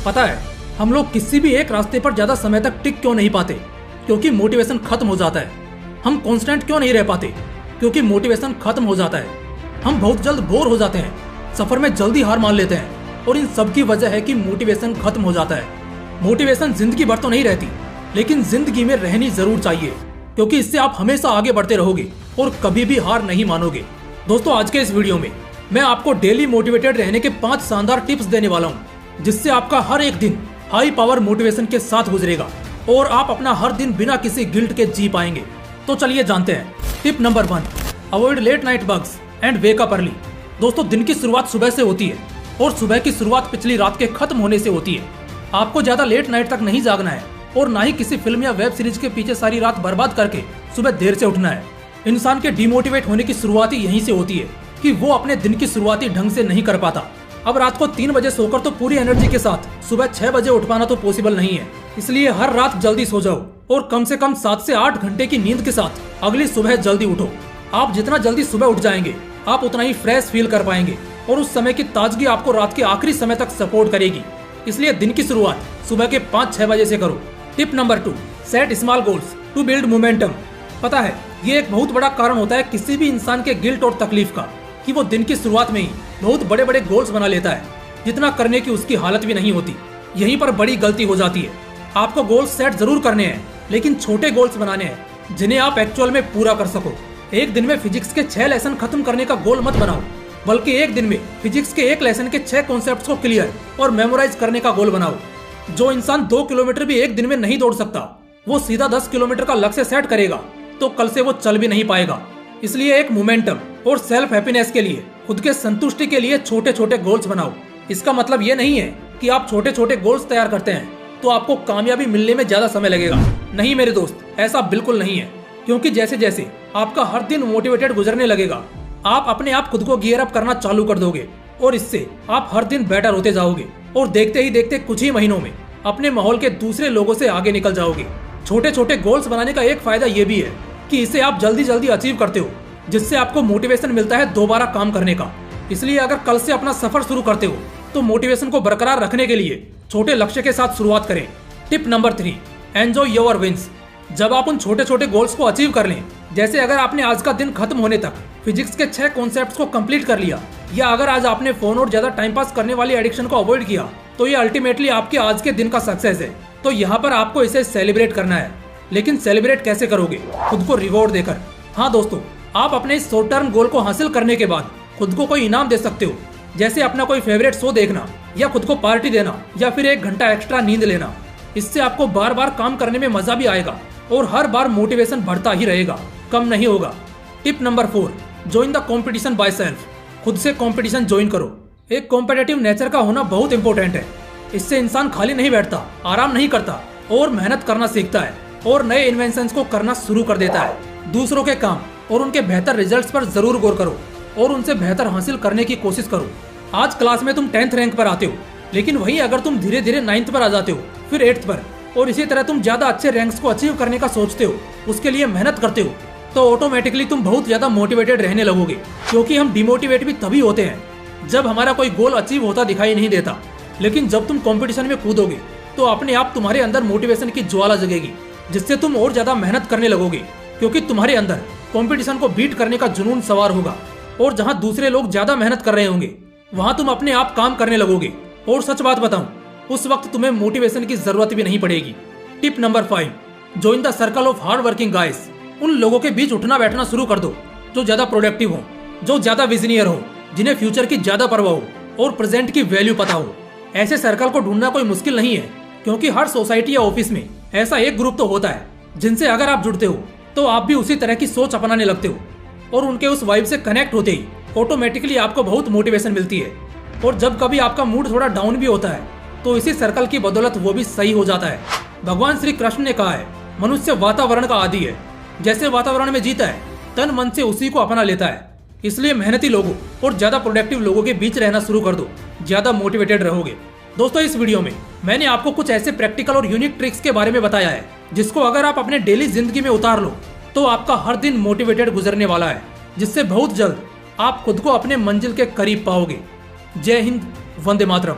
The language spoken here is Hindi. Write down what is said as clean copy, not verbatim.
पता है हम लोग किसी भी एक रास्ते पर ज्यादा समय तक टिक क्यों नहीं पाते? क्योंकि मोटिवेशन खत्म हो जाता है। हम कांस्टेंट क्यों नहीं रह पाते? क्योंकि मोटिवेशन खत्म हो जाता है। हम बहुत जल्द बोर हो जाते हैं, सफर में जल्दी हार मान लेते हैं, और इन सब की वजह है कि मोटिवेशन खत्म हो जाता है। मोटिवेशन जिंदगी भर तो नहीं रहती, लेकिन जिंदगी में रहनी जरूर चाहिए, क्योंकि इससे आप हमेशा आगे बढ़ते रहोगे और कभी भी हार नहीं मानोगे। दोस्तों, आज के इस वीडियो में मैं आपको डेली मोटिवेटेड रहने के 5 शानदार टिप्स देने वाला हूँ, जिससे आपका हर एक दिन हाई पावर मोटिवेशन के साथ गुजरेगा और आप अपना हर दिन बिना किसी गिल्ट के जी पाएंगे। तो चलिए जानते हैं। Tip number 1, avoid late night bugs and wake up early. दोस्तों, दिन की शुरुआत सुबह से होती है और सुबह की शुरुआत पिछली रात के खत्म होने से होती है। आपको ज्यादा लेट नाइट तक नहीं जागना है और ना ही किसी फिल्म या वेब सीरीज के पीछे सारी रात बर्बाद करके सुबह देर से उठना है। इंसान के डिमोटिवेट होने की शुरुआत ही यहीं से होती है कि वो अपने दिन की शुरुआती ढंग से नहीं कर पाता। अब रात को 3 बजे सोकर तो पूरी एनर्जी के साथ सुबह 6 बजे उठ पाना तो पॉसिबल नहीं है। इसलिए हर रात जल्दी सो जाओ और कम से कम 7 से 8 घंटे की नींद के साथ अगली सुबह जल्दी उठो। आप जितना जल्दी सुबह उठ जाएंगे, आप उतना ही फ्रेश फील कर पाएंगे और उस समय की ताजगी आपको रात के आखिरी समय तक सपोर्ट करेगी। इसलिए दिन की शुरुआत सुबह के 5-6 बजे से करो। Tip number 2, set small goals to build momentum. पता है, ये एक बहुत बड़ा कारण होता है किसी भी इंसान के गिल्ट और तकलीफ का, कि वो दिन की शुरुआत में ही बहुत बड़े बड़े गोल्स बना लेता है, जितना करने की उसकी हालत भी नहीं होती। यहीं पर बड़ी गलती हो जाती है। आपको गोल्स सेट जरूर करने हैं, लेकिन छोटे गोल्स बनाने हैं जिन्हें आप एक्चुअल में पूरा कर सको। एक दिन में फिजिक्स के 6 लेसन खत्म करने का गोल मत बनाओ, बल्कि एक दिन में फिजिक्स के एक लेसन के 6 कॉन्सेप्ट्स को क्लियर और मेमोराइज करने का गोल बनाओ। जो इंसान 2 किलोमीटर भी एक दिन में नहीं दौड़ सकता, वो सीधा 10 किलोमीटर का लक्ष्य सेट करेगा तो कल से वो चल भी नहीं पाएगा। इसलिए एक मोमेंटम और सेल्फ हैप्पीनेस के लिए, खुद के संतुष्टि के लिए छोटे छोटे गोल्स बनाओ। इसका मतलब ये नहीं है कि आप छोटे छोटे गोल्स तैयार करते हैं तो आपको कामयाबी मिलने में ज्यादा समय लगेगा। नहीं मेरे दोस्त, ऐसा बिल्कुल नहीं है। क्योंकि जैसे जैसे आपका हर दिन मोटिवेटेड गुजरने लगेगा, आप अपने आप खुद को गियर अप करना चालू कर दोगे और इससे आप हर दिन बेटर होते जाओगे और देखते ही देखते कुछ ही महीनों में अपने माहौल के दूसरे लोगों से आगे निकल जाओगे। छोटे छोटे गोल्स बनाने का एक फायदा ये भी है कि इसे आप जल्दी जल्दी अचीव करते हो, जिससे आपको मोटिवेशन मिलता है दोबारा काम करने का। इसलिए अगर कल से अपना सफर शुरू करते हो तो मोटिवेशन को बरकरार रखने के लिए छोटे लक्ष्य के साथ शुरुआत करें। Tip number 3, enjoy your wins. जब आप उन छोटे छोटे गोल्स को अचीव कर लें, जैसे अगर आपने आज का दिन खत्म होने तक फिजिक्स के 6 कॉन्सेप्ट्स को कंप्लीट कर लिया, या अगर आज आपने फोन और ज्यादा टाइम पास करने वाली एडिक्शन को अवॉइड किया, तो ये अल्टीमेटली आपके आज के दिन का सक्सेस है। तो यहाँ पर आपको इसे सेलिब्रेट करना है। लेकिन सेलिब्रेट कैसे करोगे? खुद को रिवॉर्ड देकर। हाँ दोस्तों, आप अपने इस शॉर्ट टर्म गोल को हासिल करने के बाद खुद को कोई इनाम दे सकते हो, जैसे अपना कोई फेवरेट शो देखना, या खुद को पार्टी देना, या फिर 1 घंटा एक्स्ट्रा नींद लेना। इससे आपको बार बार काम करने में मजा भी आएगा और हर बार मोटिवेशन बढ़ता ही रहेगा, कम नहीं होगा। Tip number 4, join the competition by self. खुद से कॉम्पिटिशन ज्वाइन करो। एक कॉम्पिटिटिव नेचर का होना बहुत इंपॉर्टेंट है। इससे इंसान खाली नहीं बैठता, आराम नहीं करता और मेहनत करना सीखता है और नए इन्वेंशंस को करना शुरू कर देता है। दूसरों के काम और उनके बेहतर रिजल्ट्स पर जरूर गौर करो और उनसे बेहतर हासिल करने की कोशिश करो। आज क्लास में तुम 10th रैंक पर आते हो, लेकिन वही अगर तुम धीरे धीरे 9th पर आ जाते हो, फिर 8th पर, और इसी तरह तुम ज्यादा अच्छे रैंक्स को अचीव करने का सोचते हो, उसके लिए मेहनत करते हो, तो ऑटोमेटिकली तुम बहुत ज्यादा मोटिवेटेड रहने लगोगे। क्योंकि हम डिमोटिवेट भी तभी होते हैं जब हमारा कोई गोल अचीव होता दिखाई नहीं देता। लेकिन जब तुम कंपटीशन में कूदोगे तो अपने आप तुम्हारे अंदर मोटिवेशन की ज्वाला जगेगी, जिससे तुम और ज्यादा मेहनत करने लगोगे, क्योंकि तुम्हारे अंदर कंपटीशन को बीट करने का जुनून सवार होगा। और जहां दूसरे लोग ज्यादा मेहनत कर रहे होंगे, वहां तुम अपने आप काम करने लगोगे। और सच बात बताऊं, उस वक्त तुम्हें मोटिवेशन की जरूरत भी नहीं पड़ेगी। Tip number 5, join the circle of hard working guys. उन लोगों के बीच उठना बैठना शुरू कर दो जो ज्यादा प्रोडक्टिव हो, जो ज्यादा विजनियर हो, जिन्हें फ्यूचर की ज्यादा परवाह हो और प्रेजेंट की वैल्यू पता हो। ऐसे सर्कल को ढूंढना कोई मुश्किल नहीं है, क्योंकि हर सोसाइटी या ऑफिस में ऐसा एक ग्रुप तो होता है जिनसे अगर आप जुड़ते हो तो आप भी उसी तरह की सोच अपनाने लगते हो, और उनके उस वाइब से कनेक्ट होते ही ऑटोमेटिकली आपको बहुत मोटिवेशन मिलती है। और जब कभी आपका मूड थोड़ा डाउन भी होता है तो इसी सर्कल की बदौलत वो भी सही हो जाता है। भगवान श्री कृष्ण ने कहा है, मनुष्य वातावरण का आदी है। जैसे वातावरण में जीता है, तन मन से उसी को अपना लेता है। इसलिए मेहनती लोगों और ज्यादा प्रोडक्टिव लोगों के बीच रहना शुरू कर दो, ज्यादा मोटिवेटेड रहोगे। दोस्तों, इस वीडियो में मैंने आपको कुछ ऐसे प्रैक्टिकल और यूनिक ट्रिक्स के बारे में बताया है, जिसको अगर आप अपने डेली जिंदगी में उतार लो तो आपका हर दिन मोटिवेटेड गुजरने वाला है, जिससे बहुत जल्द आप खुद को अपने मंजिल के करीब पाओगे। जय हिंद, वंदे मातरम।